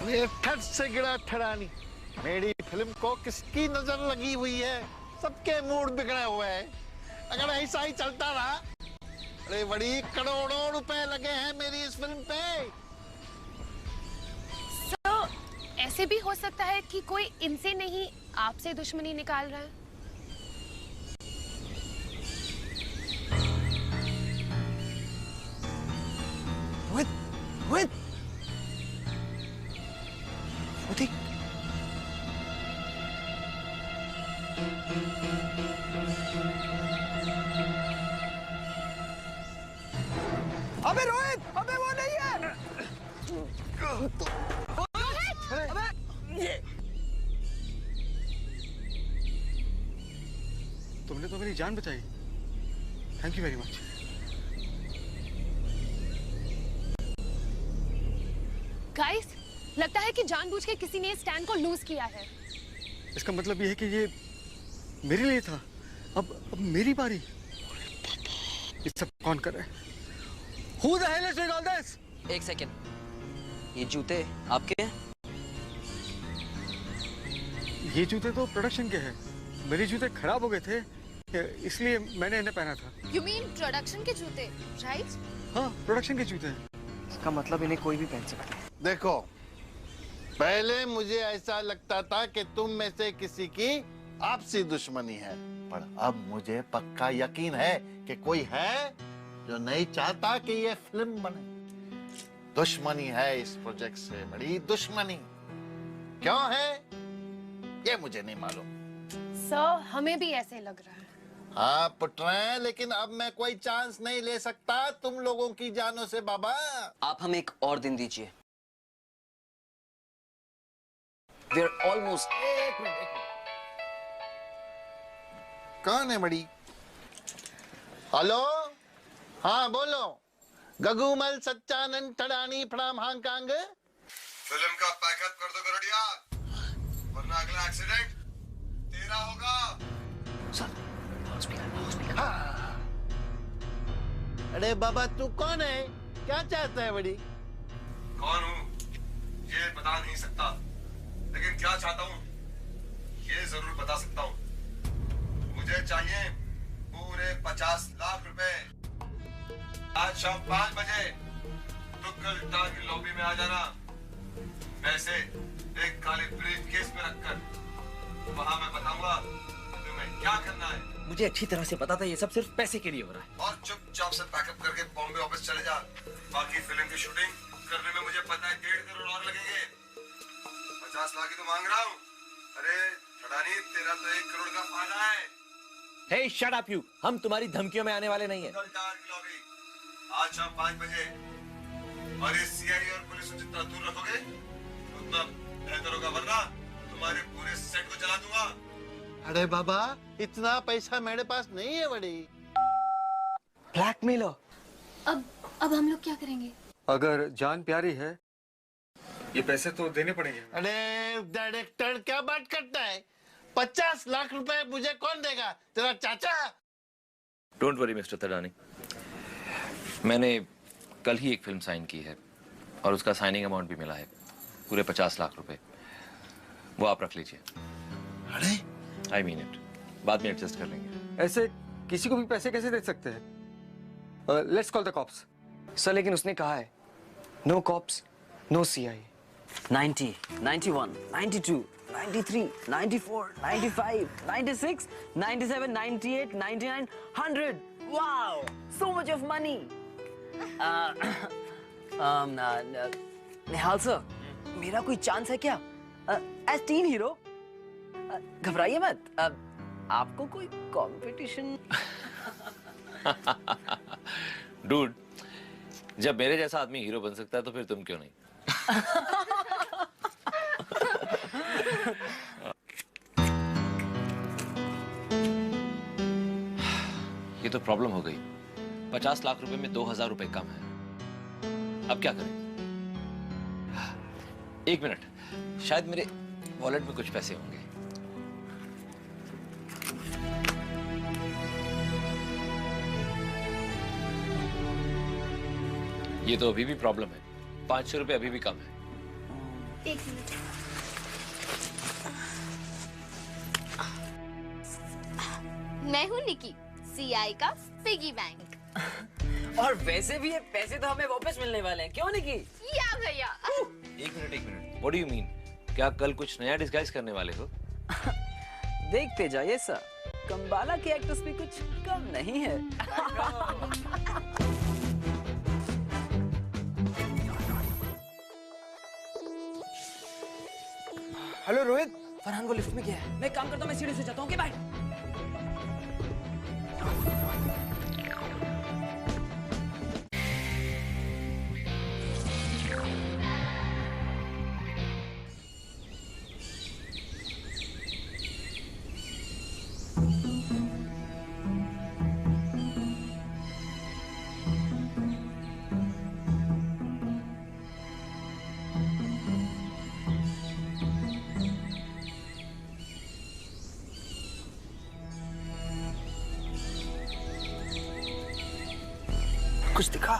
ये ठट से गिरा ठड़ानी, मेरी फिल्म को किसकी नजर लगी हुई है? सबके मूड बिगड़े हुए हैं। अगर ऐसा ही चलता रहा, अरे बड़ी करोड़ों रुपए लगे हैं मेरी इस फिल्म पे। So, ऐसे भी हो सकता है कि कोई इनसे नहीं आपसे दुश्मनी निकाल रहा है। With अबे रोहित, अबे वो नहीं है। अबे ये तुमने तो मेरी जान बचाई। Thank you very much. Guys, लगता है कि जानबूझ के किसी ने स्टैंड को लूज किया है। इसका मतलब ये है कि ये मेरे लिए था। अब मेरी बारी। ये सब कौन कर रहा है? Who the hell is doing all this? एक सेकेंड, ये जूते आपके हैं? ये जूते तो प्रोडक्शन के हैं। मेरे जूते खराब हो गए थे, इसलिए मैंने इन्हें पहना था। You mean प्रोडक्शन के जूते, राइट? हाँ, प्रोडक्शन के जूते हैं। इसका मतलब इन्हें कोई भी पहन सकता है। देखो, पहले मुझे ऐसा लगता था कि तुम में से किसी की आपसी दुश्मनी है, पर अब मुझे पक्का यकीन है कि कोई है जो नहीं चाहता कि ये फिल्म बने। दुश्मनी है इस प्रोजेक्ट से, बड़ी दुश्मनी। क्यों है ये मुझे नहीं मालूम। सर, हमें भी ऐसे लग रहा है। हाँ पुत्र, लेकिन अब मैं कोई चांस नहीं ले सकता तुम लोगों की जानों से बाबा। आप हमें एक और दिन दीजिए। We are almost... एक मिनट। कौन है बड़ी? हेलो, हाँ बोलो। गगुमल सच्चानंद ठड़ानी फ्रॉम हांगकांग। फिल्म का पैकअप कर दो गरुड़िया, वरना अगला एक्सीडेंट तेरा होगा। हाँ। अरे बाबा, तू कौन है? क्या चाहता है बड़ी? कौन हूँ ये बता नहीं सकता, लेकिन क्या चाहता हूँ ये जरूर बता सकता हूँ। मुझे चाहिए पूरे 50 लाख रुपए। आज शाम 5 बजे तुक्कल टार की लॉबी में आ जाना। पैसे एक काले ब्रीफ केस में रखकर वहां मैं बताऊंगा तुम्हें क्या करना है। मुझे अच्छी तरह से पता था ये सब सिर्फ पैसे के लिए हो रहा है। और चुपचाप से पैकअप करके बॉम्बे वापस चले जा। बाकी फिल्म की शूटिंग करने में मुझे पता है 1.5 करोड़ और लगेंगे। 50 लाख ही तो मांग रहा हूँ। अरे ठड़ानी, तेरा तो 1 करोड़ का फायदा है। Hey, shut up you! हम तुम्हारी धमकियों में आने वाले नहीं हैं। आज शाम 5 बजे, और ये सीआईडी और पुलिस को जितना दूर रखोगे उतना बेहतर होगा, वरना तुम्हारे पूरे सेट को जला दूंगा। अरे बाबा, इतना पैसा मेरे पास नहीं है बड़ी। ब्लैकमेलर। अब हम लोग क्या करेंगे? अगर जान प्यारी है ये पैसे तो देने पड़ेंगे। अरे डायरेक्टर क्या बात करता है? 50 लाख रुपए मुझे कौन देगा? तेरा चाचा? डोंट वरी मिस्टर तडानी, मैंने कल ही एक फिल्म साइन की है और उसका साइनिंग अमाउंट भी मिला है, पूरे 50 लाख रुपए। वो आप रख लीजिए। अरे आई मीन इट, बाद में एडजस्ट कर लेंगे। ऐसे किसी को भी पैसे कैसे दे सकते हैं? Let's call the cops. Sir लेकिन उसने कहा है no cops no CIA. 90, 91, 92, 93, 94, 95, 96, 97, 98, 99, 100. Wow, so much of money. Nihal sir, मेरा कोई चांस है क्या? As teen hero? घबराइए मत, आपको कोई कंपटीशन? डूड, जब मेरे जैसा आदमी हीरो बन सकता है तो फिर तुम क्यों नहीं? ये तो प्रॉब्लम हो गई। 50 लाख रुपए में 2000 रुपए कम है। अब क्या करें? एक मिनट, शायद मेरे वॉलेट में कुछ पैसे होंगे। ये तो अभी भी प्रॉब्लम है। 500 रुपए अभी भी कम है। एक मिनट। मैं हूँ निकी, सीआई का पिगी बैंक। और वैसे भी ये पैसे तो हमें वापस मिलने वाले हैं, क्यों निकी? या भैया। एक minute. What do you mean? क्या कल कुछ नया डिस्गाइज करने वाले हो? देखते जाइए सर, कंबाला के एक्टर्स भी कुछ कम नहीं है। हेलो रोहित। फरहान को लिफ्ट में किया है। मैं एक काम करता हूँ, मैं सीढ़ी से जाता हूँ। Okay bye. कुछ दिखा?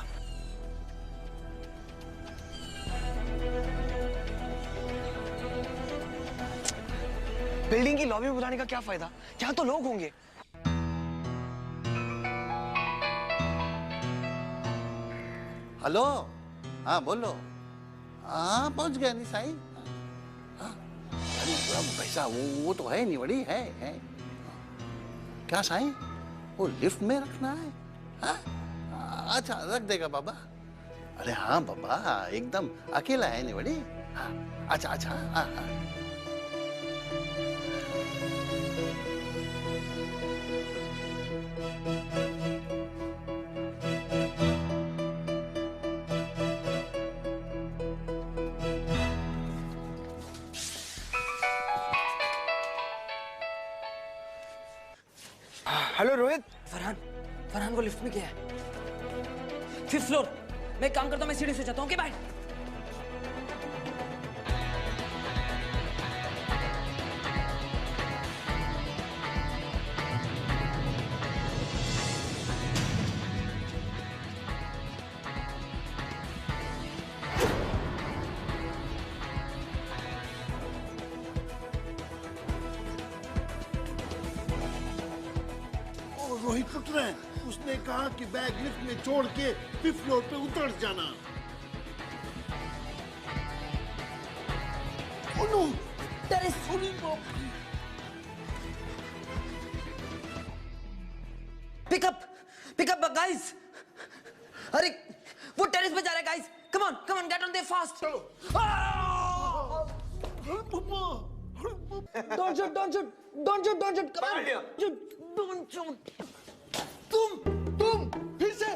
बिल्डिंग की लॉबी में बुलाने का क्या फायदा? यहाँ तो लोग होंगे। हेलो, हाँ बोलो। हाँ पहुंच गया नहीं साईं। हाँ, अरे पैसा वो तो है नहीं, बड़ी है। क्या साईं, वो लिफ्ट में रखना है? हाँ? अच्छा रख देगा बाबा। अरे हाँ बाबा, एकदम अकेला है नहीं बड़ी। हाँ अच्छा हाँ। हेलो रोहित। फरहान को लिफ्ट में किया है। 5th floor. मैं एक काम करता हूँ, मैं सीढ़ी से जाता हूँ। Okay bye. रोहित पुत्र है, उसने कहा कि बैग लिफ्ट में छोड़ के 5th फ्लोर पे उतर जाना। Oh no! Terrace. Pick up guys. अरे वो टेरेस पे जा रहा है guys. Come on get on there fast. Don't shoot come on. Don't shoot. तुम फिर से?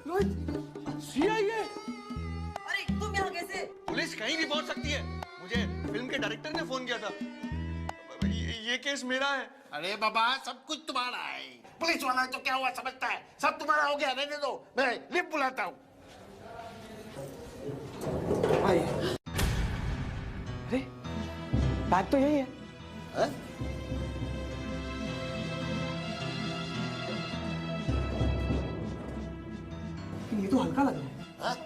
रोहित, सीआईए? अरे तुम यहाँ कैसे? पुलिस कहीं भी पहुंच सकती है। मुझे फिल्म के डायरेक्टर ने फोन किया था। ये केस मेरा है। अरे बाबा, सब कुछ तुम्हारा है। पुलिस वाला है तो क्या हुआ समझता है? सब तुम्हारा हो गया, रहने दो, मैं लिफ्ट बुलाता हूँ। बैग तो यही है। ये तो हल्का लग रहा है।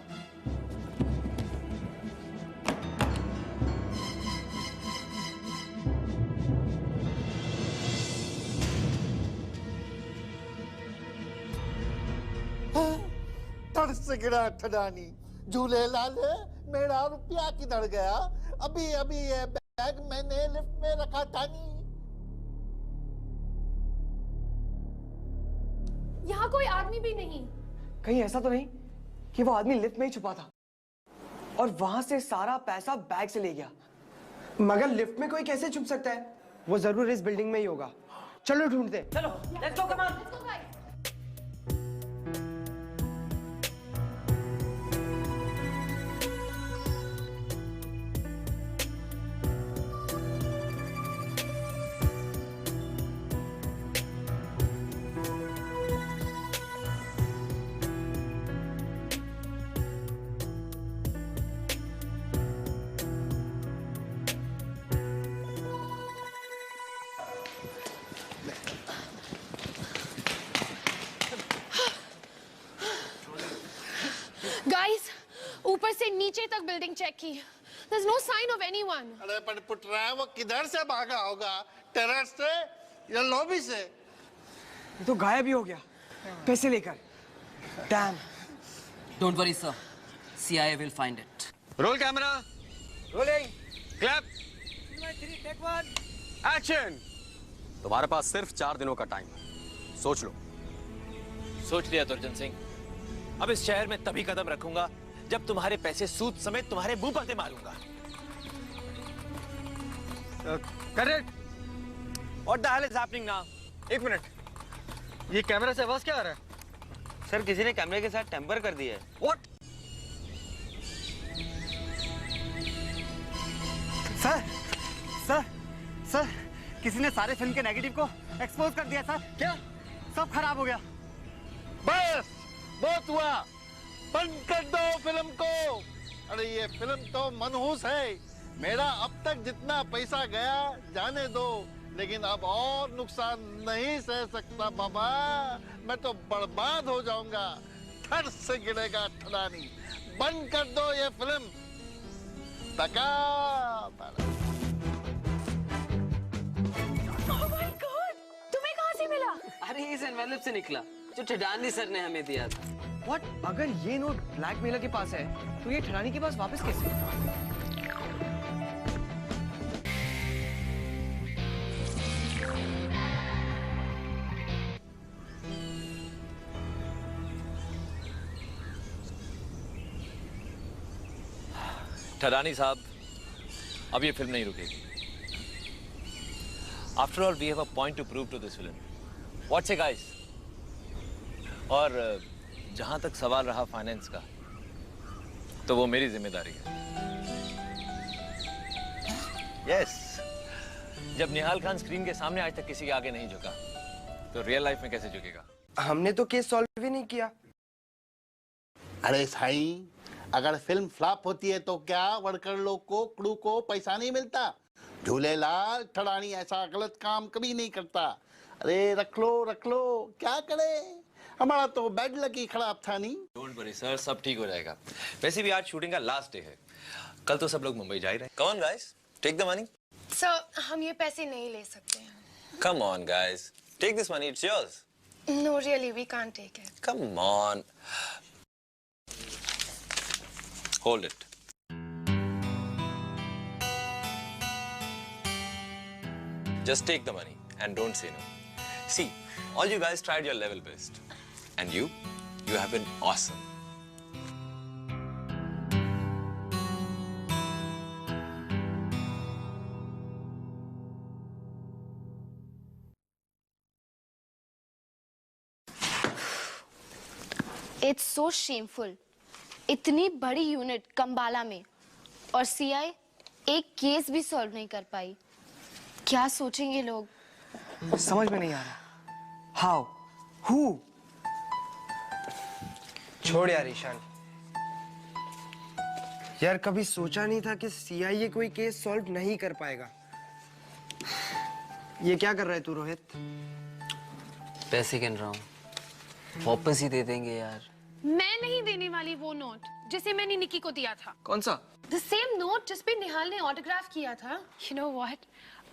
तड़ से गिरा ठडानी, झूले लाले मेरा रुपया किधर गया? अभी अभी ये बैग मैंने लिफ्ट में रखा था नी। यहाँ कोई आदमी भी नहीं। कहीं ऐसा तो नहीं कि वो आदमी लिफ्ट में ही छुपा था और वहां से सारा पैसा बैग से ले गया? मगर लिफ्ट में कोई कैसे छुप सकता है? वो जरूर इस बिल्डिंग में ही होगा। चलो ढूंढते। चलो, let's go, come on. Guys, ऊपर से नीचे तक बिल्डिंग चेक की। There's no sign of anyone. अरे पर पुटरा वो किधर से भागा होगा? टेरेस से या लॉबी से? ये तो गायब ही हो गया पैसे लेकर। Damn. Don't worry, sir. CIA will find it. Roll camera, rolling, clap, action. तुम्हारे पास सिर्फ 4 दिनों का टाइम है, सोच लो। सोच लिया दुर्जन सिंह। अब इस शहर में तभी कदम रखूंगा जब तुम्हारे पैसे सूद समेत तुम्हारे मुंह पर दे मारूंगा। Correct. What the hell is happening now? एक मिनट, ये कैमरा से आवाज क्या आ रहा है? सर किसी ने कैमरे के साथ टेम्पर कर दिया है। What? सर सर सर किसी ने सारे फिल्म के नेगेटिव को एक्सपोज कर दिया सर। क्या? सब खराब हो गया। बस बहुत हुआ, बंद कर दो फिल्म को। अरे ये फिल्म तो मनहूस है। मेरा अब तक जितना पैसा गया जाने दो, लेकिन अब और नुकसान नहीं सह सकता बाबा। मैं तो बर्बाद हो जाऊंगा। थर से गिरेगा ठडानी। बंद कर दो ये फिल्म। तका Oh my God! तुम्हें कहाँ से मिला? अरे इस एनवेलप से निकला जो ठडानी सर ने हमें दिया था। What? अगर ये नोट ब्लैकमेलर के पास है तो ये ठडानी के पास वापस कैसे? ठडानी साहब, अब ये फिल्म नहीं रुकेगी। After all, we have a point to prove to this film. What's it, guys? और जहां तक सवाल रहा फाइनेंस का, तो वो मेरी जिम्मेदारी है। यस, जब निहाल खान स्क्रीन के सामने आज तक किसी के आगे नहीं झुका, तो रियल लाइफ में कैसे झुकेगा? हमने तो केस सॉल्व ही नहीं किया। अरे साईं, अगर फिल्म फ्लॉप होती है तो क्या वर्कर लोग को, क्रू को पैसा नहीं मिलता? झूलेलाल ठडानी ऐसा गलत काम कभी नहीं करता। अरे रख लो, क्या करे? हमारा तो बैड लक ही खराब था नहीं। डोंट वरी सर, सब ठीक हो जाएगा। वैसे भी आज शूटिंग का लास्ट डे है, कल तो सब लोग मुंबई जा ही रहे हैं। Come on guys, take the money. Sir, हम ये पैसे नहीं ले सकते हैं। Come on guys, take this money, it's yours. No, really, we can't take it. Come on. Hold it. Just take the money and don't say no. See, all you guys tried your level best. And you have been awesome. It's so shameful. इतनी बड़ी unit Kambala में और CI एक case भी solve नहीं कर पाई। क्या सोचेंगे लोग? समझ में नहीं आ रहा। How? Who? छोड़ यार ईशान। यार कभी सोचा नहीं था कि सीआईए कोई केस सॉल्व नहीं कर पाएगा। ये क्या कर रहा है तू रोहित? पैसे गिन रहा हूँ, वापस ही दे देंगे यार। मैं नहीं देने वाली वो नोट जिसे मैंने निकी को दिया था। कौन सा? The same note जिस पे निहाल ने ऑटोग्राफ किया था। You know what?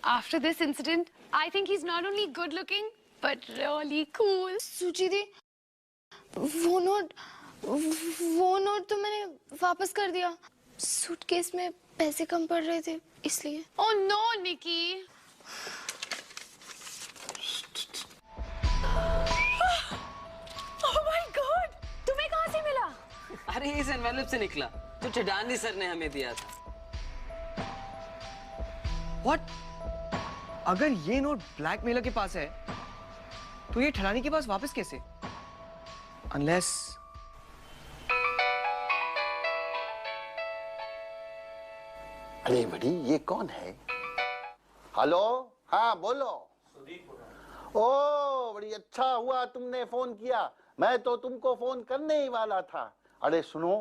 After this incident, I think he's not only good looking but really cool. सूची दी, वो नोट तो मैंने वापस कर दिया। सूटकेस में पैसे कम पड़ रहे थे इसलिए। Oh no, Nikki. Oh my God! तुम्हें कहाँ से मिला? अरे इस एनवेलप से निकला जो ठडानी सर ने हमें दिया था। What? अगर ये नोट ब्लैकमेलर के पास है, तो ये ठलानी के पास वापस कैसे? Unless अरे बड़ी, ये कौन है? हेलो, हाँ बोलो। ओ बड़ी अच्छा हुआ तुमने फोन किया, मैं तो तुमको फोन करने ही वाला था। अरे सुनो,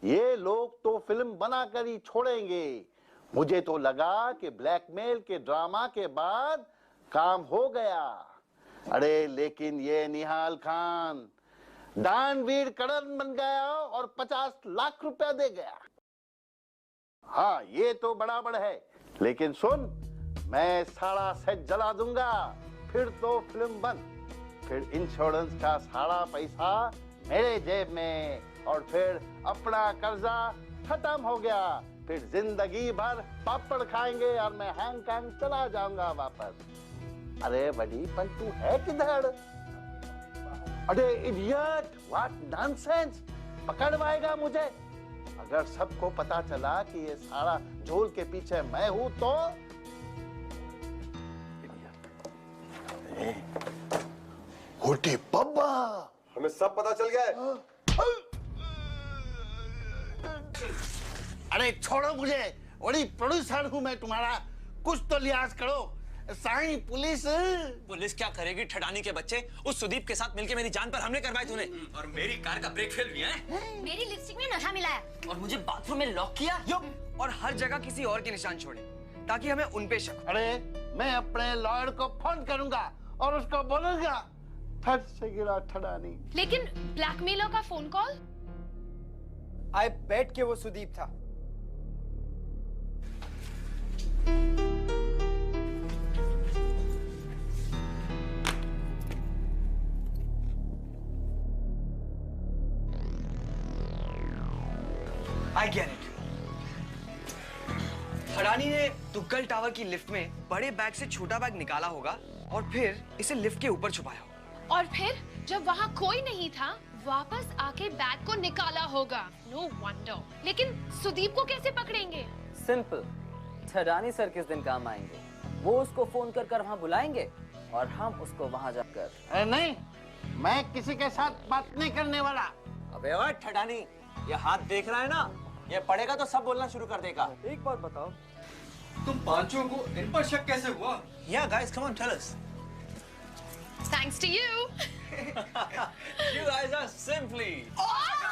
ये लोग तो फिल्म बनाकर ही छोड़ेंगे। मुझे तो लगा कि ब्लैकमेल के ड्रामा के बाद काम हो गया। अरे लेकिन ये निहाल खान दानवीर करण बन गया और 50 लाख रुपया दे गया। हाँ ये तो बराबर है, लेकिन सुन, मैं सारा सेट जला दूंगा, फिर तो फिल्म बंद, फिर इंश्योरेंस का सारा पैसा मेरे जेब में, और फिर अपना कर्जा खत्म हो गया, फिर जिंदगी भर पापड़ खाएंगे और मैं हांगकांग चला जाऊंगा वापस। अरे बड़ी, पर तू है किधर? अरे इडियट, व्हाट नॉनसेंस, पकड़वाएगा मुझे? अगर सबको पता चला कि ये सारा झोल के पीछे मैं हूं तो? होटे बब्बा, हमें सब पता चल गया है। अरे छोड़ो मुझे, बड़ी प्रोड्यूसर हूं मैं तुम्हारा, कुछ तो लिहाज करो। साईं पुलिस क्या करेगी ठडानी के बच्चे? उस सुदीप के साथ मिलके मेरी जान पर हमले करवाए तूने, और मेरी कार का ब्रेक फेल हुआ है। मेरी लिपस्टिक में नशा मिला है और मुझे बाथरूम में लॉक किया। और हर जगह किसी और के निशान छोड़े ताकि हमें उन पे शक। अरे मैं अपने लॉयर को फोन करूंगा और उसको बोलूंगा फट से गिरा ठडानी। लेकिन ब्लैकमेलर का फोन कॉल? आई बेट कि वो सुदीप था। I get it. ठडानी ने तुक्कल टावर की लिफ्ट में बड़े बैग से छोटा बैग निकाला होगा और फिर इसे लिफ्ट के ऊपर छुपाया होगा। और फिर जब वहाँ कोई नहीं था, वापस आके बैग को निकाला होगा। No wonder. लेकिन सुदीप को कैसे पकड़ेंगे? सिंपल, ठडानी सर किस दिन काम आएंगे, वो उसको फोन कर वहाँ बुलाएंगे और हम उसको वहाँ जाकर। नहीं, मैं किसी के साथ बात नहीं करने वाला। अबे ओए ठडानी, ये हाथ देख रहा है ना, ये पड़ेगा तो सब बोलना शुरू कर देगा। एक बात बताओ, तुम पांचों को इन पर शक कैसे हुआ? Yeah guys, come on, tell us. Thanks to you. You guys are simply. Oh!